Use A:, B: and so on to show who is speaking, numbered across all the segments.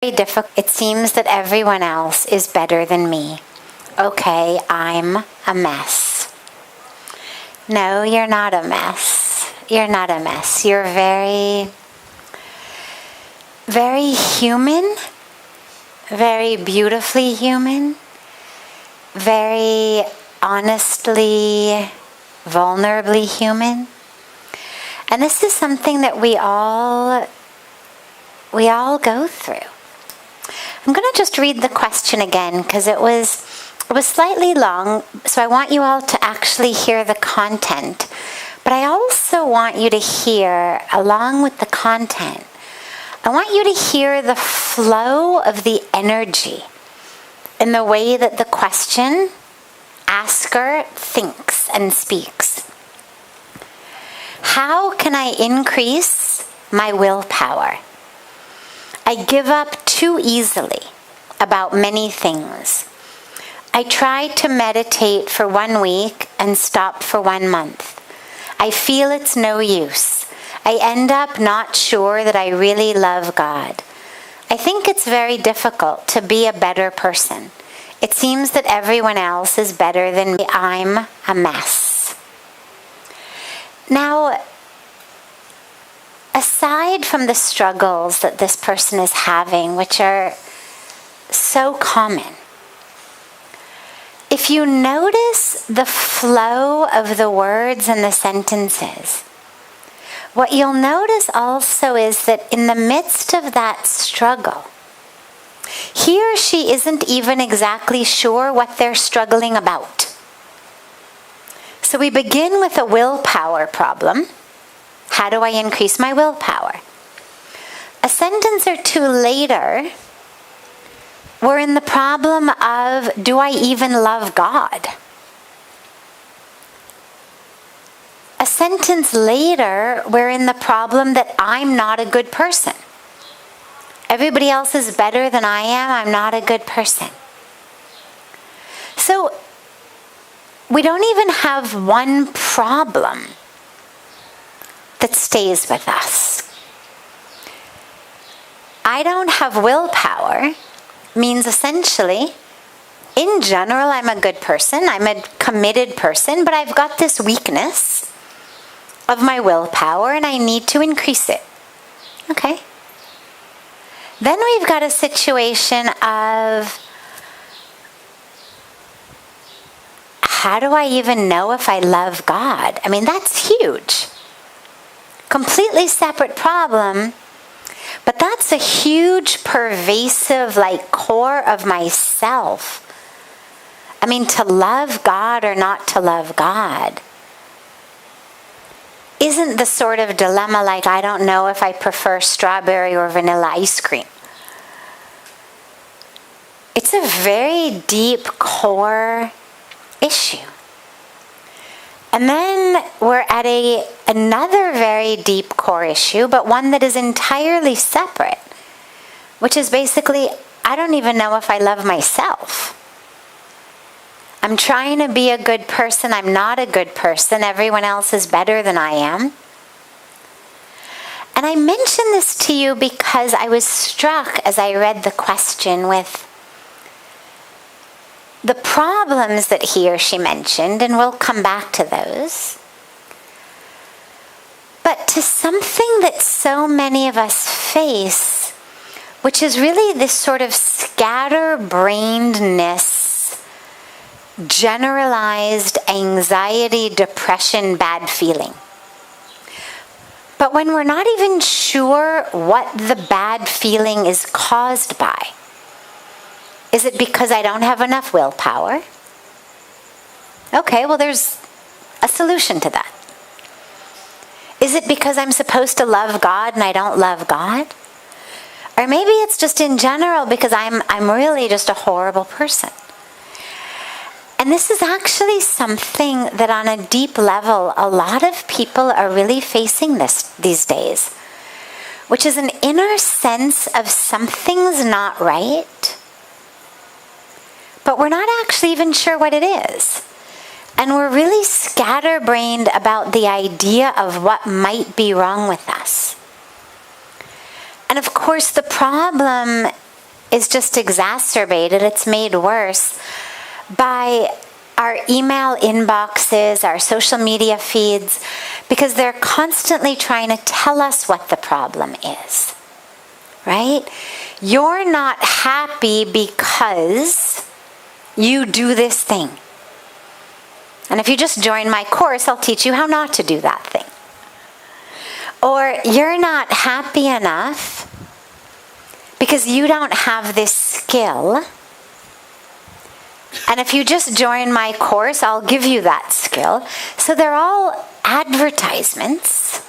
A: difficult. It seems that everyone else is better than me. Okay, I'm a mess. No, you're not a mess. You're not a mess. You're very, very human, very beautifully human, very honestly, vulnerably human. And this is something that we all go through. I'm going to just read the question again because it was slightly long, so I want you all to actually hear the content. But I also want you to hear, along with the content, I want you to hear the flow of the energy in the way that the question asker thinks and speaks. How can I increase my willpower? I give up too easily about many things. I try to meditate for 1 week and stop for 1 month. I feel it's no use. I end up not sure that I really love God. I think it's very difficult to be a better person. It seems that everyone else is better than me. I'm a mess. Now, aside from the struggles that this person is having, which are so common, if you notice the flow of the words and the sentences, what you'll notice also is that in the midst of that struggle, he or she isn't even exactly sure what they're struggling about. So we begin with a willpower problem. How do I increase my willpower? A sentence or two later, we're in the problem of, do I even love God? A sentence later, we're in the problem that I'm not a good person. Everybody else is better than I am. I'm not a good person. So we don't even have one problem that stays with us. I don't have willpower means essentially, in general, I'm a good person. I'm a committed person, but I've got this weakness of my willpower and I need to increase it. Okay. Then we've got a situation of, how do I even know if I love God? I mean, that's huge. Completely separate problem, but that's a huge, pervasive, core of myself. I mean, to love God or not to love God isn't the sort of dilemma like, I don't know if I prefer strawberry or vanilla ice cream. It's a very deep core issue. And then we're at another very deep core issue, but one that is entirely separate, which is basically, I don't even know if I love myself. I'm trying to be a good person. I'm not a good person. Everyone else is better than I am. And I mention this to you because I was struck as I read the question with the problems that he or she mentioned, and we'll come back to those. But to something that so many of us face, which is really this sort of scatterbrainedness, generalized anxiety, depression, bad feeling. But when we're not even sure what the bad feeling is caused by, is it because I don't have enough willpower? Okay, well, there's a solution to that. Is it because I'm supposed to love God and I don't love God? Or maybe it's just in general because I'm really just a horrible person. And this is actually something that on a deep level, a lot of people are really facing these days, which is an inner sense of something's not right, but we're not actually even sure what it is. And we're really scatterbrained about the idea of what might be wrong with us. And of course, the problem is just exacerbated, it's made worse by our email inboxes, our social media feeds, because they're constantly trying to tell us what the problem is, right? You're not happy because you do this thing. And if you just join my course, I'll teach you how not to do that thing. Or you're not happy enough because you don't have this skill. And if you just join my course, I'll give you that skill. So they're all advertisements.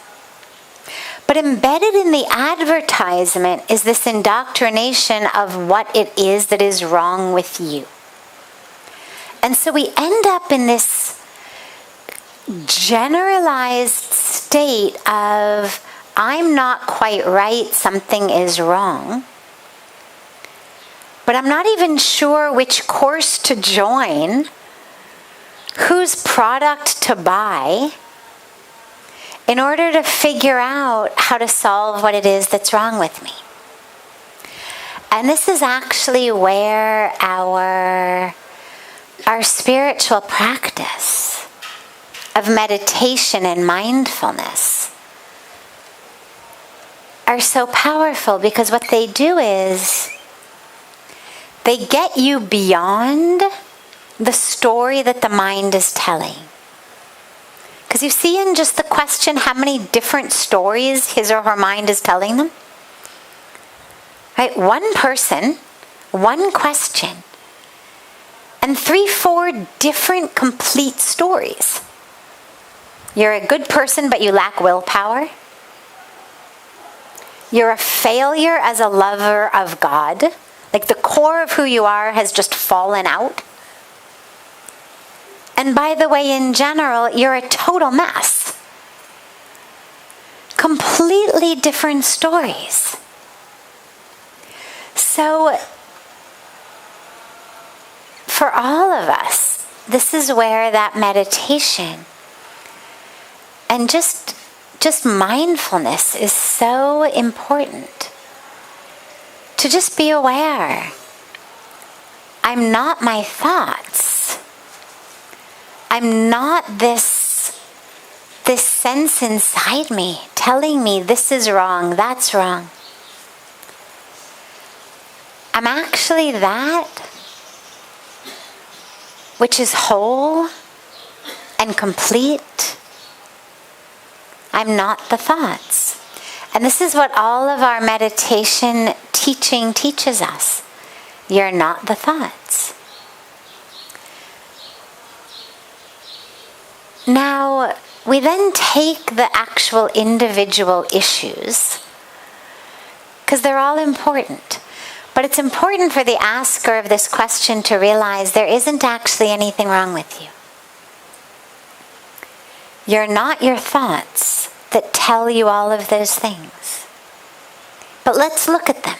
A: But embedded in the advertisement is this indoctrination of what it is that is wrong with you. And so we end up in this generalized state of, I'm not quite right, something is wrong. But I'm not even sure which course to join, whose product to buy, in order to figure out how to solve what it is that's wrong with me. And this is actually where our spiritual practice of meditation and mindfulness are so powerful, because what they do is they get you beyond the story that the mind is telling. Because you see in just the question how many different stories his or her mind is telling them? Right? One person, one question, and 3-4 different complete stories. You're a good person, but you lack willpower. You're a failure as a lover of God. Like the core of who you are has just fallen out. And by the way, in general, you're a total mess. Completely different stories. So, for all of us, this is where that meditation and just mindfulness is so important. To just be aware. I'm not my thoughts. I'm not this sense inside me telling me this is wrong, that's wrong. I'm actually that which is whole and complete. I'm not the thoughts. And this is what all of our meditation teaching teaches us. You're not the thoughts. Now, we then take the actual individual issues, because they're all important. But it's important for the asker of this question to realize there isn't actually anything wrong with you. You're not your thoughts that tell you all of those things. But let's look at them.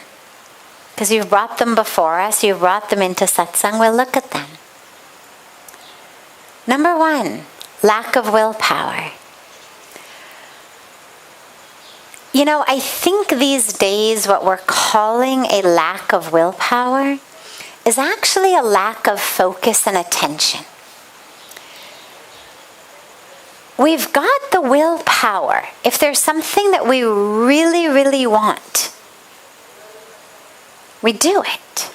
A: Because you've brought them before us, you've brought them into satsang, we'll look at them. Number 1, lack of willpower. You know, I think these days what we're calling a lack of willpower is actually a lack of focus and attention. We've got the willpower. If there's something that we really, really want, we do it.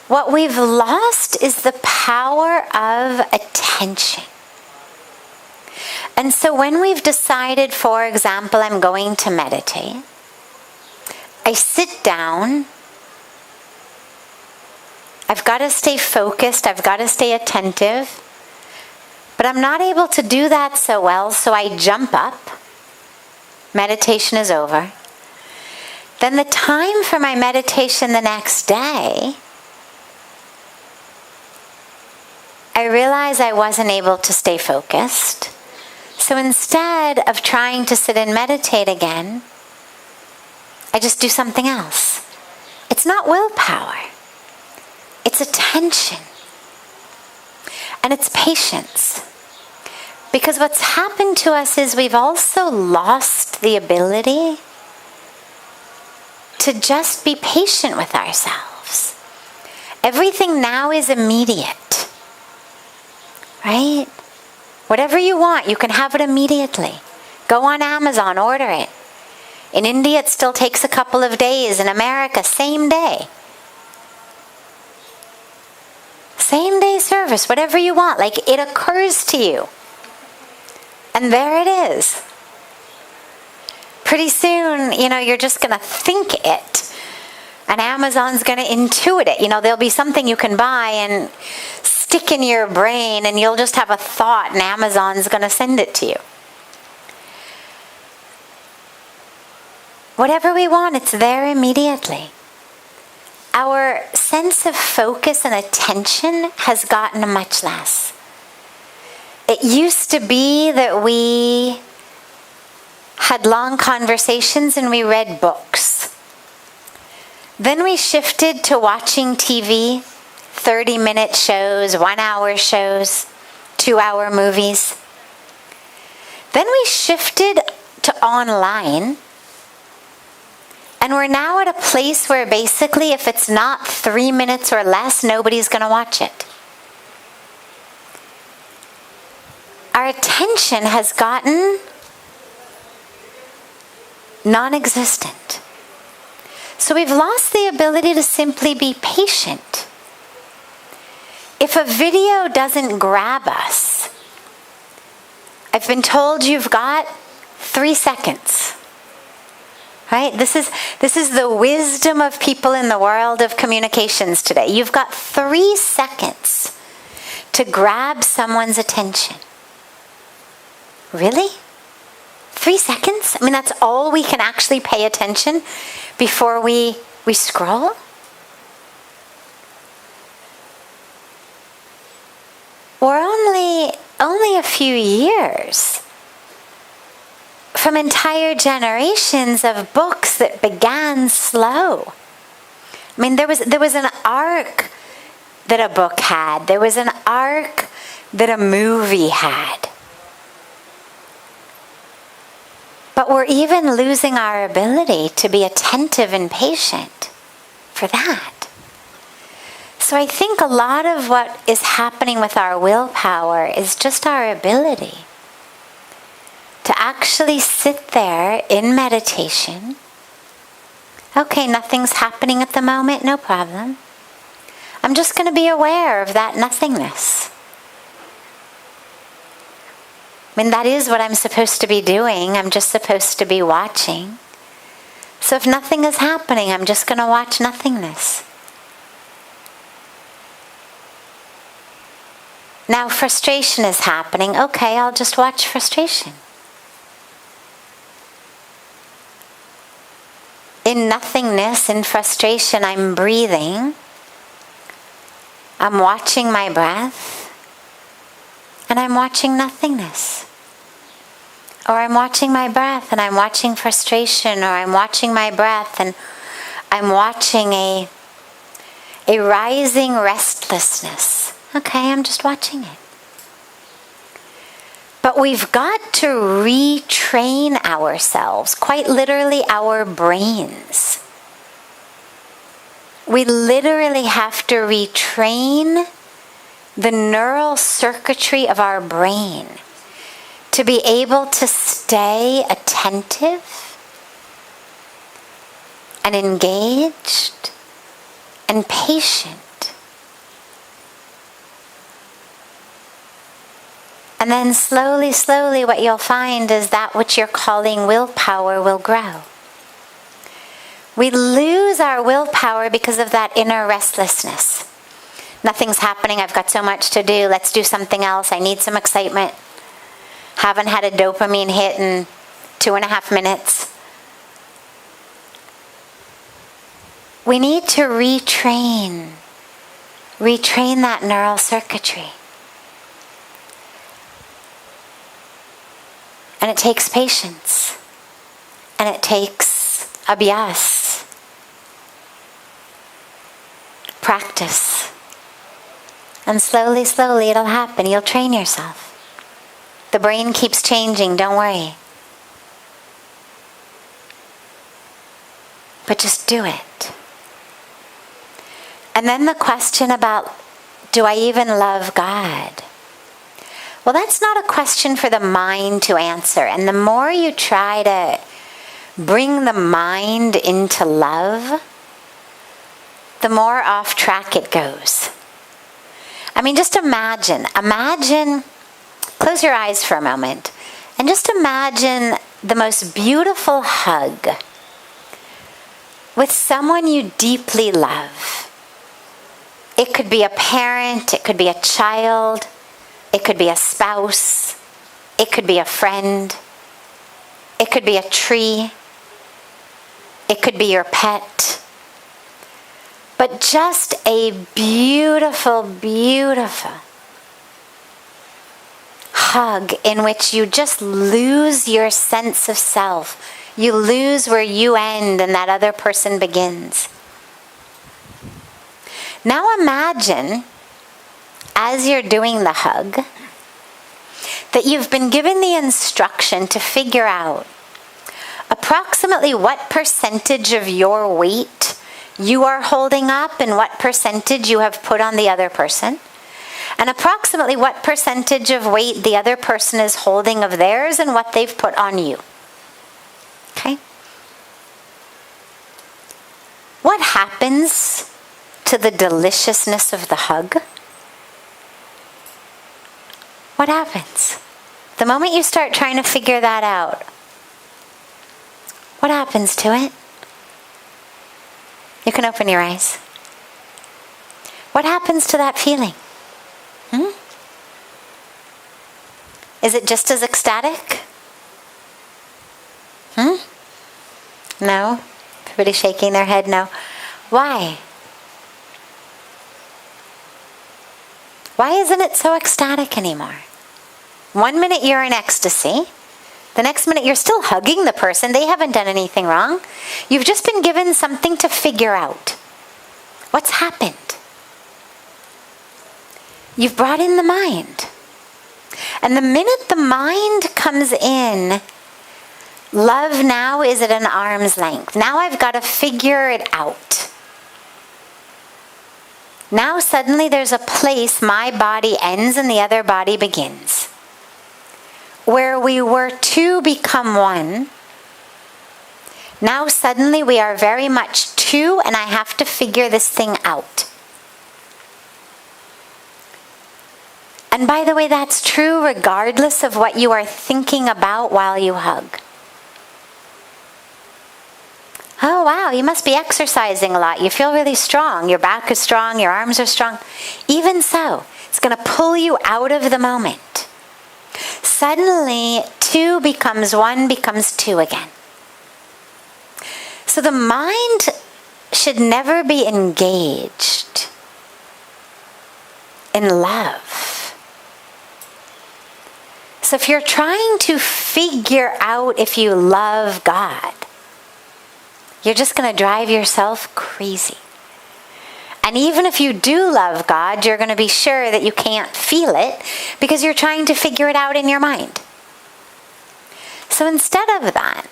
A: What we've lost is the power of attention. And so when we've decided, for example, I'm going to meditate, I sit down, I've got to stay focused, I've got to stay attentive, but I'm not able to do that so well, so I jump up, meditation is over. Then the time for my meditation the next day, I realize I wasn't able to stay focused. So instead of trying to sit and meditate again, I just do something else. It's not willpower. It's attention. And it's patience. Because what's happened to us is we've also lost the ability to just be patient with ourselves. Everything now is immediate, right? Whatever you want, you can have it immediately. Go on Amazon, order it. In India, it still takes a couple of days. In America, same day. Same day service, whatever you want. Like, it occurs to you. And there it is. Pretty soon, you're just going to think it. And Amazon's going to intuit it. There'll be something you can buy and stick in your brain, and you'll just have a thought, and Amazon's going to send it to you. Whatever we want, it's there immediately. Our sense of focus and attention has gotten much less. It used to be that we had long conversations and we read books. Then we shifted to watching TV, 30-minute shows, 1-hour shows, 2-hour movies. Then we shifted to online. And we're now at a place where basically if it's not 3 minutes or less, nobody's going to watch it. Our attention has gotten non-existent. So we've lost the ability to simply be patient. If a video doesn't grab us, I've been told you've got 3 seconds. Right? This is the wisdom of people in the world of communications today. You've got 3 seconds to grab someone's attention. Really? 3 seconds? I mean, that's all we can actually pay attention before we scroll? We're only a few years from entire generations of books that began slow. I mean, there was an arc that a book had. There was an arc that a movie had. But we're even losing our ability to be attentive and patient for that. So I think a lot of what is happening with our willpower is just our ability to actually sit there in meditation. Okay, nothing's happening at the moment, no problem. I'm just going to be aware of that nothingness. I mean, that is what I'm supposed to be doing. I'm just supposed to be watching. So if nothing is happening, I'm just going to watch nothingness. Now frustration is happening. Okay, I'll just watch frustration. In nothingness, in frustration, I'm breathing. I'm watching my breath. And I'm watching nothingness. Or I'm watching my breath and I'm watching frustration. Or I'm watching my breath and I'm watching a rising restlessness. Okay, I'm just watching it. But we've got to retrain ourselves, quite literally our brains. We literally have to retrain the neural circuitry of our brain to be able to stay attentive and engaged and patient. And then slowly, slowly, what you'll find is that which you're calling willpower will grow. We lose our willpower because of that inner restlessness. Nothing's happening. I've got so much to do. Let's do something else. I need some excitement. Haven't had a dopamine hit in 2.5 minutes. We need to retrain that neural circuitry. And it takes patience. And it takes abhyas. Practice. And slowly, slowly it'll happen. You'll train yourself. The brain keeps changing, don't worry. But just do it. And then the question about, do I even love God? Well, that's not a question for the mind to answer. And the more you try to bring the mind into love, the more off track it goes. I mean, just imagine, close your eyes for a moment, and just imagine the most beautiful hug with someone you deeply love. It could be a parent, it could be a child, it could be a spouse, it could be a friend, it could be a tree, it could be your pet. But just a beautiful, beautiful hug in which you just lose your sense of self. You lose where you end and that other person begins. Now imagine, as you're doing the hug, that you've been given the instruction to figure out approximately what percentage of your weight you are holding up and what percentage you have put on the other person, and approximately what percentage of weight the other person is holding of theirs and what they've put on you. Okay? What happens to the deliciousness of the hug? What happens? The moment you start trying to figure that out, what happens to it? You can open your eyes. What happens to that feeling? Is it just as ecstatic? No? Everybody's shaking their head no. Why? Why isn't it so ecstatic anymore? 1 minute you're in ecstasy. The next minute you're still hugging the person. They haven't done anything wrong. You've just been given something to figure out. What's happened? You've brought in the mind. And the minute the mind comes in, love now is at an arm's length. Now I've got to figure it out. Now suddenly there's a place my body ends and the other body begins. Where we were two become one, now suddenly we are very much two and I have to figure this thing out. And by the way, that's true regardless of what you are thinking about while you hug. Oh wow, you must be exercising a lot. You feel really strong. Your back is strong, your arms are strong. Even so, it's going to pull you out of the moment. Suddenly, two becomes one, becomes two again. So the mind should never be engaged in love. So if you're trying to figure out if you love God, you're just going to drive yourself crazy. And even if you do love God, you're going to be sure that you can't feel it because you're trying to figure it out in your mind. So instead of that,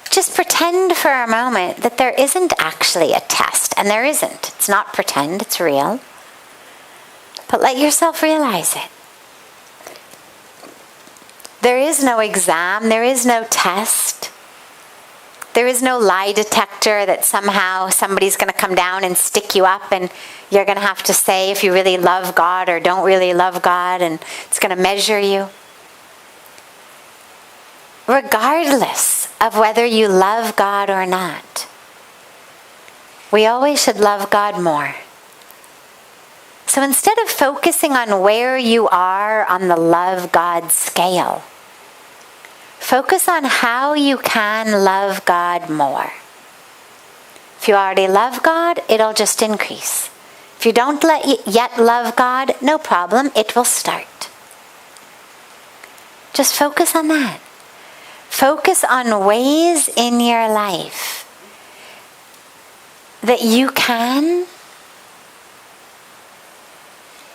A: just pretend for a moment that there isn't actually a test. And there isn't. It's not pretend, it's real. But let yourself realize it. There is no exam, there is no test. There is no lie detector that somehow somebody's going to come down and stick you up and you're going to have to say if you really love God or don't really love God, and it's going to measure you. Regardless of whether you love God or not, we always should love God more. So instead of focusing on where you are on the love God scale, focus on how you can love God more. If you already love God, it'll just increase. If you don't yet love God, no problem, it will start. Just focus on that. Focus on ways in your life that you can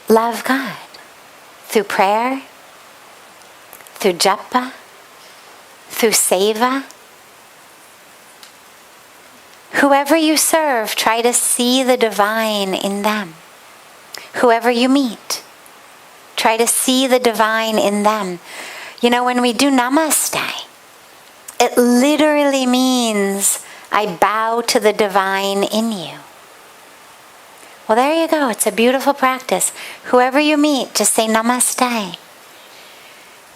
A: love God. Through prayer, through japa, through seva. Whoever you serve, try to see the divine in them. Whoever you meet, try to see the divine in them. You know, when we do namaste, it literally means I bow to the divine in you. Well, there you go. It's a beautiful practice. Whoever you meet, just say namaste.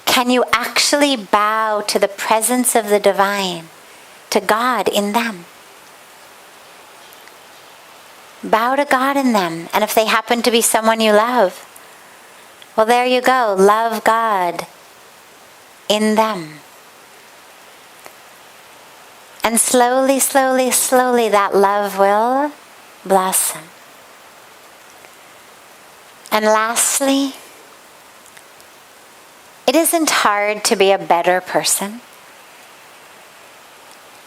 A: Can you actually bow to the presence of the divine, to God in them? Bow to God in them. And if they happen to be someone you love, well, there you go. Love God in them. And slowly, slowly, slowly that love will blossom. And lastly, it isn't hard to be a better person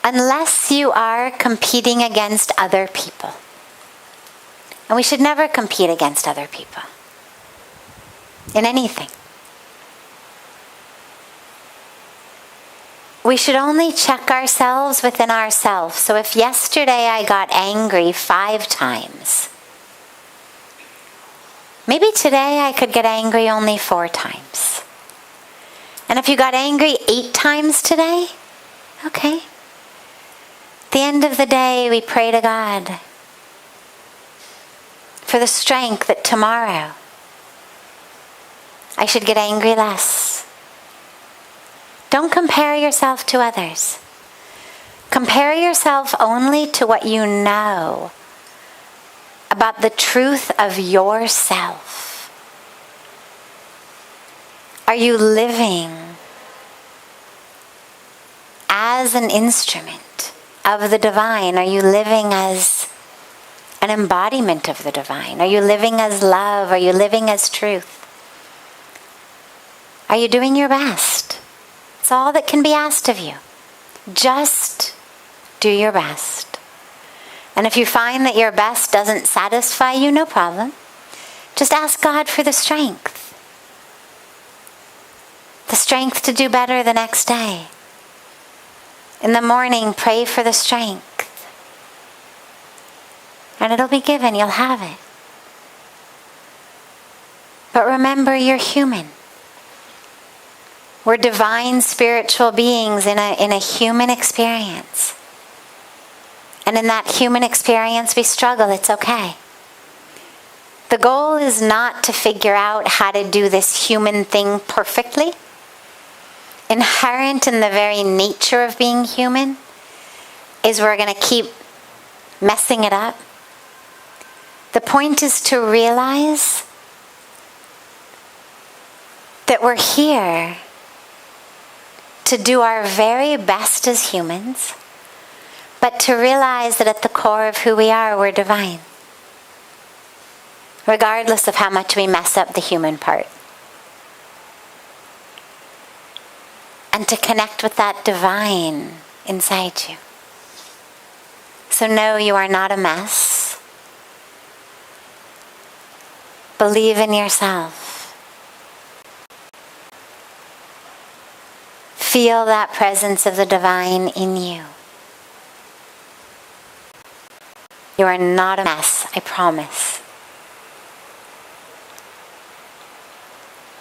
A: unless you are competing against other people. And we should never compete against other people in anything. We should only check ourselves within ourselves. So if yesterday I got angry 5 times, maybe today I could get angry only 4 times. And if you got angry 8 times today, okay. At the end of the day, we pray to God for the strength that tomorrow I should get angry less. Don't compare yourself to others. Compare yourself only to what you know about the truth of yourself. Are you living as an instrument of the divine? Are you living as an embodiment of the divine? Are you living as love? Are you living as truth? Are you doing your best? It's all that can be asked of you. Just do your best. And if you find that your best doesn't satisfy you, no problem. Just ask God for the strength. The strength to do better the next day. In the morning, pray for the strength. And it'll be given, you'll have it. But remember, you're human. We're divine spiritual beings in a human experience. And in that human experience, we struggle. It's okay. The goal is not to figure out how to do this human thing perfectly. Inherent in the very nature of being human is we're going to keep messing it up. The point is to realize that we're here to do our very best as humans, but to realize that at the core of who we are, we're divine, regardless of how much we mess up the human part. And to connect with that divine inside you. So know you are not a mess. Believe in yourself. Feel that presence of the divine in you. You are not a mess, I promise.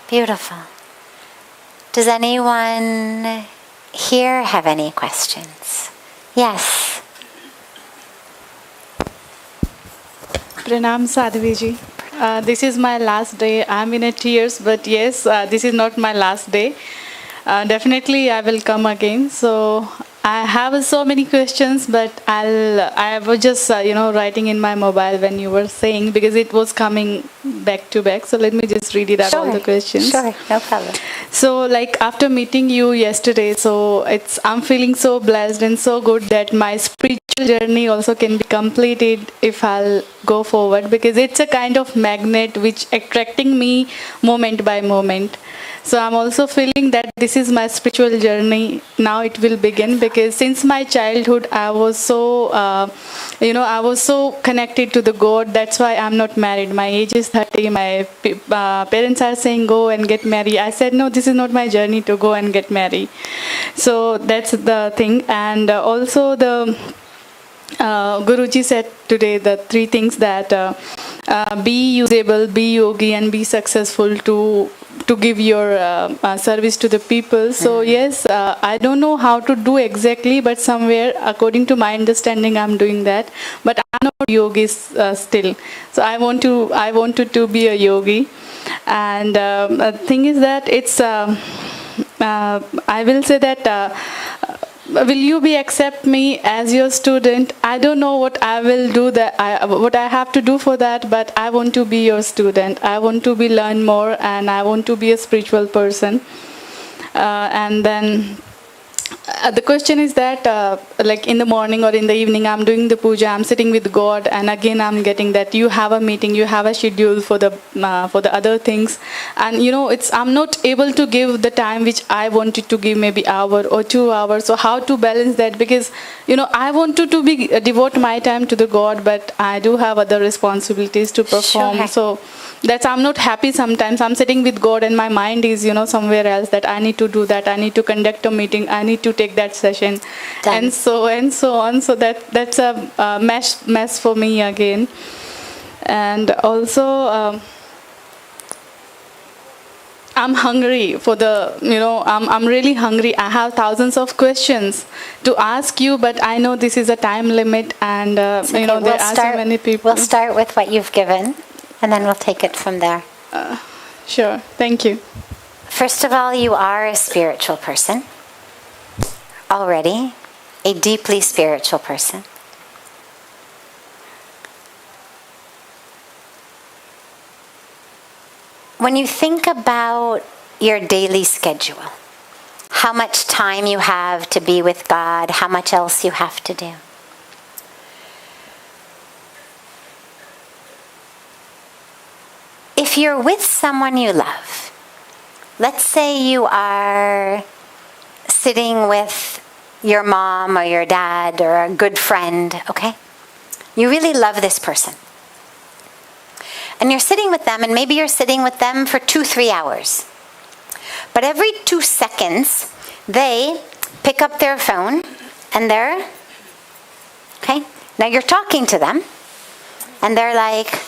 A: Beautiful. Does anyone here have any questions? Yes.
B: Pranam Sadhviji. This is my last day. I'm in tears, but yes, this is not my last day. Definitely I will come again. So I have so many questions, but I was just writing in my mobile when you were saying, because it was coming back to back. So let me just read it out, all the questions.
A: Sure, no problem.
B: So like after meeting you yesterday, so I'm feeling so blessed and so good that my spiritual journey also can be completed if I'll go forward, because it's a kind of magnet which attracting me moment by moment. So I'm also feeling that this is my spiritual journey. Now it will begin, because since my childhood I was so, I was so connected to the God. That's why I'm not married. My age is 30. My parents are saying go and get married. I said no, this is not my journey to go and get married. So that's the thing. And also Guruji said today the 3 things that be usable, be yogi, and be successful to give your service to the people. So yes, I don't know how to do exactly, but somewhere according to my understanding, I'm doing that. But I'm not yogi still. So I wanted to be a yogi, and the thing is that it's. I will say that. Will you be accept me as your student? I don't know what I will do what I have to do for that, but I want to be your student. I want to learn more, and I want to be a spiritual person. And then the question is that like in the morning or in the evening, I'm doing the puja, I'm sitting with God, and again I'm getting that you have a meeting, you have a schedule for the other things, and I'm not able to give the time which I wanted to give, maybe hour or 2 hours. So how to balance that? Because I wanted to devote my time to the God, but I do have other responsibilities to perform.
A: Sure.
B: So that's, I'm not happy sometimes. I'm sitting with God and my mind is somewhere else, that I need to do that, I need to conduct a meeting, I need to take that session.
A: Done.
B: And so on. So that's a mess for me again. And also I'm hungry for I'm really hungry. I have thousands of questions to ask you, but I know this is a time limit, and
A: Okay,
B: there are so many people.
A: We'll start with what you've given, and then we'll take it from there.
B: Sure, thank you.
A: First of all, you are a spiritual person already, a deeply spiritual person. When you think about your daily schedule, how much time you have to be with God, how much else you have to do. If you're with someone you love, let's say you are sitting with your mom or your dad or a good friend, okay? You really love this person. And you're sitting with them, and maybe you're sitting with them for 2-3 hours. But every 2 seconds, they pick up their phone and they're, okay? Now you're talking to them, and they're like,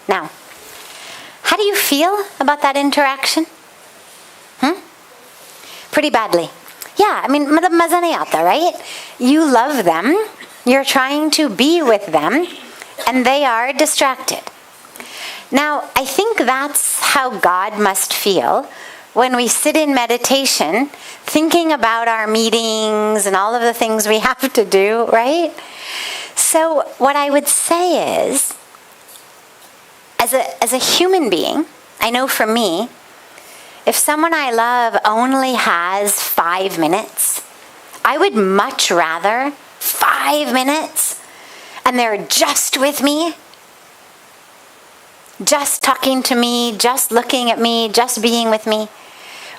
A: Now, how do you feel about that interaction? Pretty badly. Yeah, I mean, maza nahi aata, right? You love them, you're trying to be with them, and they are distracted. Now, I think that's how God must feel when we sit in meditation, thinking about our meetings and all of the things we have to do, right? So what I would say is, as a human being, I know for me, if someone I love only has 5 minutes, I would much rather 5 minutes and they're just with me, just talking to me, just looking at me, just being with me,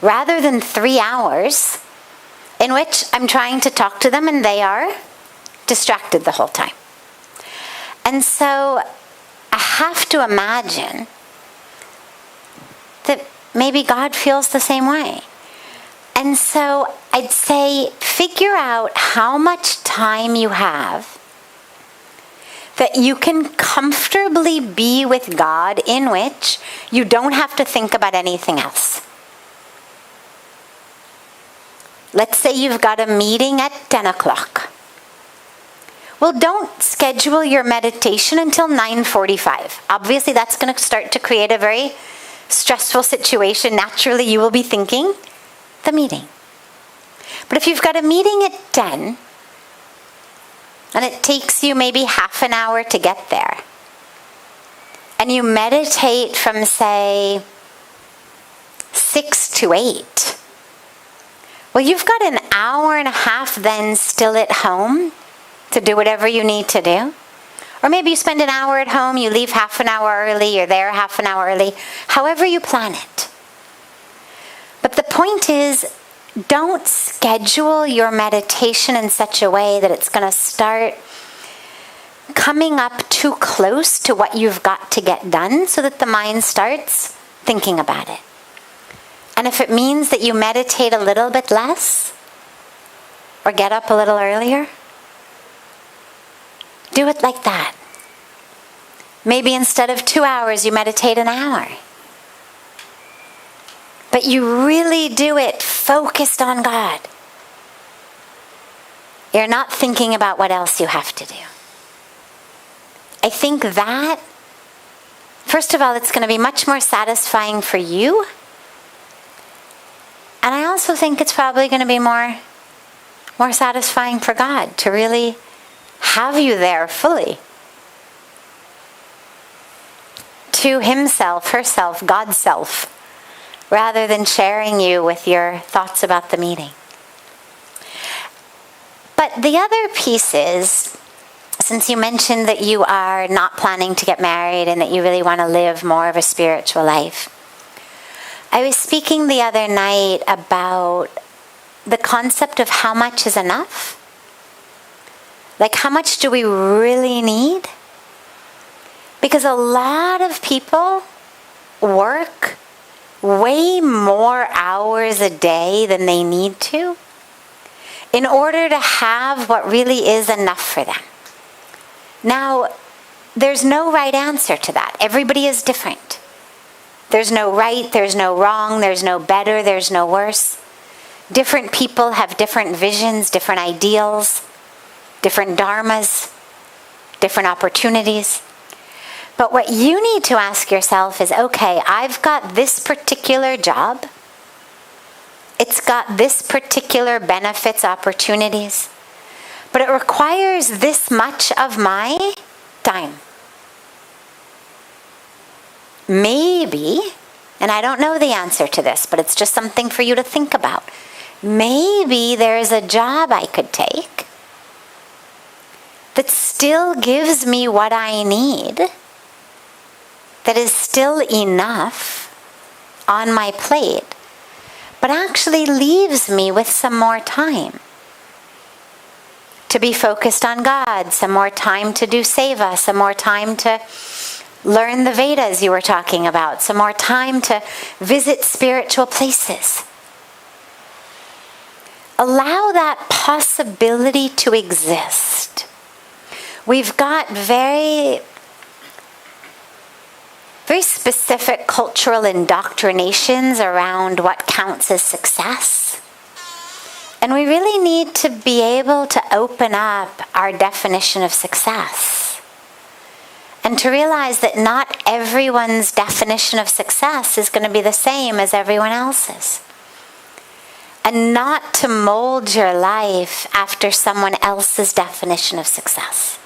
A: rather than 3 hours in which I'm trying to talk to them and they are distracted the whole time. And so I have to imagine that maybe God feels the same way. And so I'd say figure out how much time you have that you can comfortably be with God, in which you don't have to think about anything else. Let's say you've got a meeting at 10 o'clock. Well, don't schedule your meditation until 9:45. Obviously, that's going to start to create a very stressful situation. Naturally, you will be thinking the meeting. But if you've got a meeting at 10, and it takes you maybe half an hour to get there, and you meditate from, say, 6 to 8, well, you've got an hour and a half then still at home to do whatever you need to do. Or maybe you spend an hour at home, you leave half an hour early, you're there half an hour early, however you plan it. But the point is, don't schedule your meditation in such a way that it's going to start coming up too close to what you've got to get done, so that the mind starts thinking about it. And if it means that you meditate a little bit less, or get up a little earlier, do it like that. Maybe instead of 2 hours, you meditate an hour. But you really do it focused on God. You're not thinking about what else you have to do. I think that, first of all, it's going to be much more satisfying for you. And I also think it's probably going to be more satisfying for God to really have you there fully. To Himself, herself, God's self, rather than sharing you with your thoughts about the meeting. But the other piece is, since you mentioned that you are not planning to get married and that you really want to live more of a spiritual life, I was speaking the other night about the concept of how much is enough. Like, how much do we really need? Because a lot of people work way more hours a day than they need to in order to have what really is enough for them. Now, there's no right answer to that. Everybody is different. There's no right, there's no wrong, there's no better, there's no worse. Different people have different visions, different ideals, different dharmas, different opportunities. But what you need to ask yourself is, okay, I've got this particular job. It's got this particular benefits, opportunities. But it requires this much of my time. Maybe, and I don't know the answer to this, but it's just something for you to think about. Maybe there's a job I could take that still gives me what I need, that is still enough on my plate, but actually leaves me with some more time to be focused on God, some more time to do seva, some more time to learn the Vedas you were talking about, some more time to visit spiritual places. Allow that possibility to exist. We've got very specific cultural indoctrinations around what counts as success. And we really need to be able to open up our definition of success. And to realize that not everyone's definition of success is going to be the same as everyone else's. And not to mold your life after someone else's definition of success.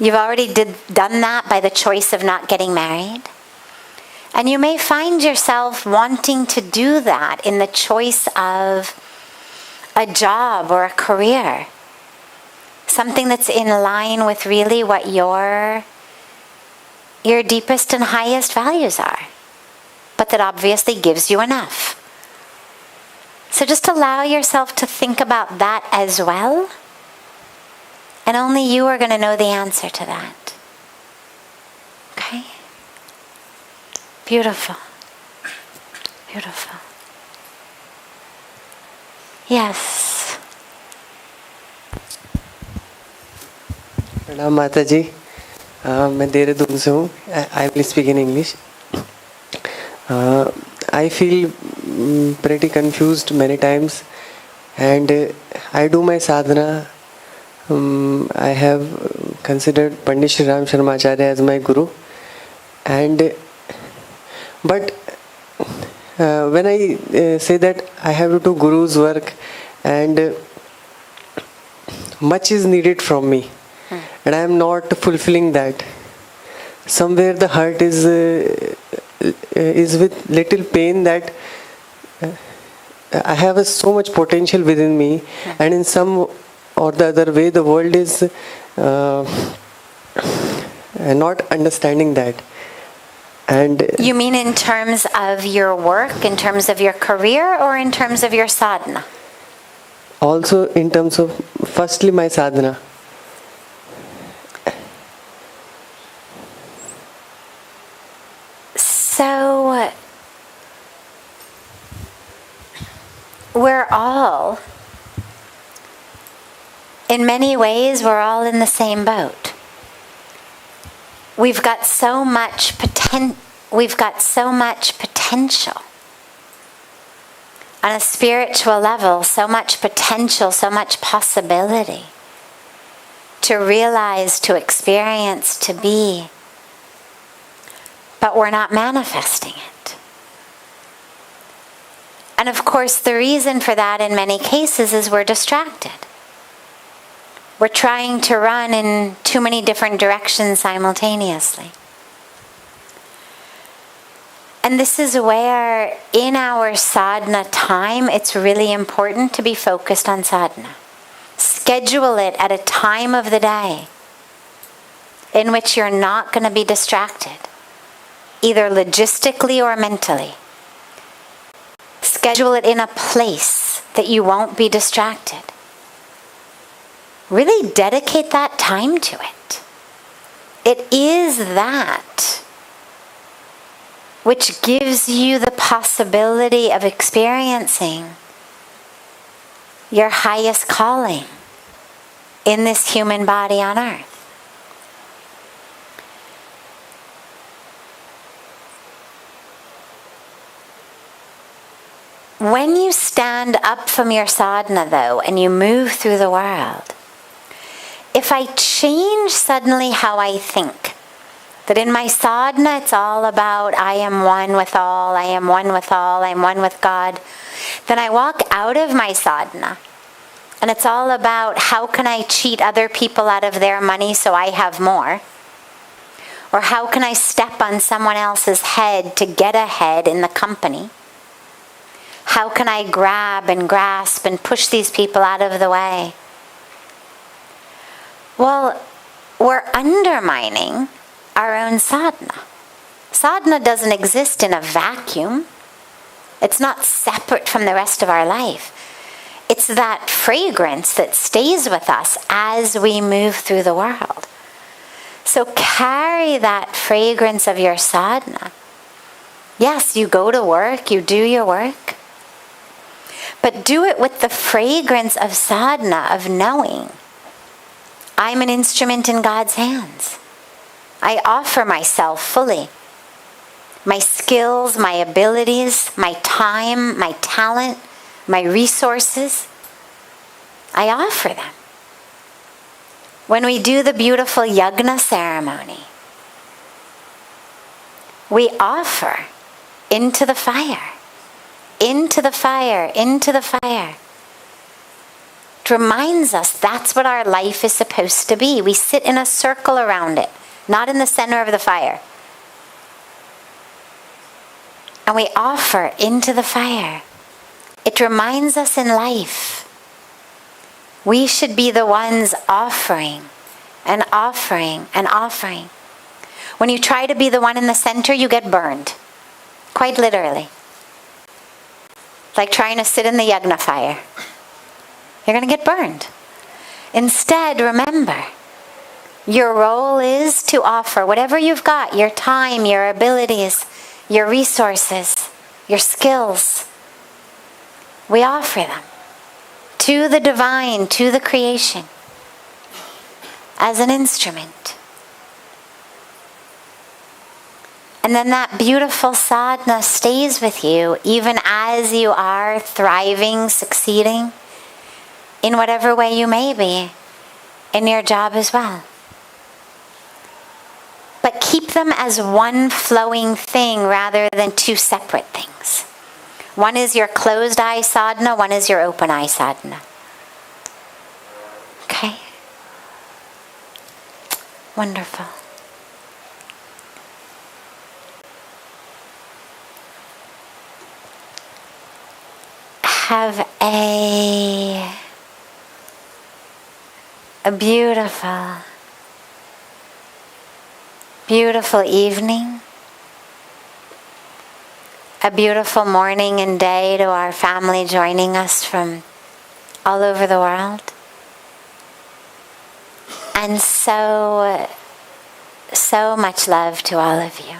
A: You've already done that by the choice of not getting married. And you may find yourself wanting to do that in the choice of a job or a career. Something that's in line with really what your deepest and highest values are. But that obviously gives you enough. So just allow yourself to think about that as well. And only you are going to know the answer to that. Okay? Beautiful. Beautiful. Yes.
C: प्रणाम माता जी, मैं देहरादून से हूँ. I will speak in English. I feel pretty confused many times, and I do my sadhana. I have considered Pandit Shri Ram Sharma Acharya as my guru, but when I say that I have to do guru's work, and much is needed from me, and I am not fulfilling that. Somewhere the heart is with little pain that I have so much potential within me, and in some or the other way the world is not understanding that. And
A: you mean in terms of your work, in terms of your career, or in terms of your sadhana?
C: Also in terms of, firstly, my sadhana.
A: So in many ways, we're all in the same boat. We've got so much potential. On a spiritual level, so much potential, so much possibility to realize, to experience, to be. But we're not manifesting it. And of course, the reason for that in many cases is we're distracted. We're trying to run in too many different directions simultaneously. And this is where, in our sadhana time, it's really important to be focused on sadhana. Schedule it at a time of the day in which you're not going to be distracted, either logistically or mentally. Schedule it in a place that you won't be distracted. Really dedicate that time to it. It is that which gives you the possibility of experiencing your highest calling in this human body on earth. When you stand up from your sadhana, though, and you move through the world, if I change suddenly how I think, that in my sadhana it's all about I am one with all, I am one with all, I am one with God, then I walk out of my sadhana and it's all about how can I cheat other people out of their money so I have more, or how can I step on someone else's head to get ahead in the company, how can I grab and grasp and push these people out of the way. Well, we're undermining our own sadhana. Sadhana doesn't exist in a vacuum. It's not separate from the rest of our life. It's that fragrance that stays with us as we move through the world. So carry that fragrance of your sadhana. Yes, you go to work, you do your work, but do it with the fragrance of sadhana, of knowing I'm an instrument in God's hands. I offer myself fully. My skills, my abilities, my time, my talent, my resources, I offer them. When we do the beautiful yajna ceremony, we offer into the fire, into the fire, into the fire. It reminds us that's what our life is supposed to be. We sit in a circle around it, not in the center of the fire. And we offer into the fire. It reminds us in life, we should be the ones offering and offering and offering. When you try to be the one in the center, you get burned. Quite literally. Like trying to sit in the yajna fire. You're going to get burned. Instead, remember, your role is to offer whatever you've got, your time, your abilities, your resources, your skills. We offer them to the divine, to the creation, as an instrument. And then that beautiful sadhana stays with you even as you are thriving, succeeding, in whatever way you may be, in your job as well. But keep them as one flowing thing rather than two separate things. One is your closed eye sadhana, one is your open eye sadhana. Okay? Wonderful. Have a beautiful, beautiful evening, a beautiful morning and day to our family joining us from all over the world. And so much love to all of you.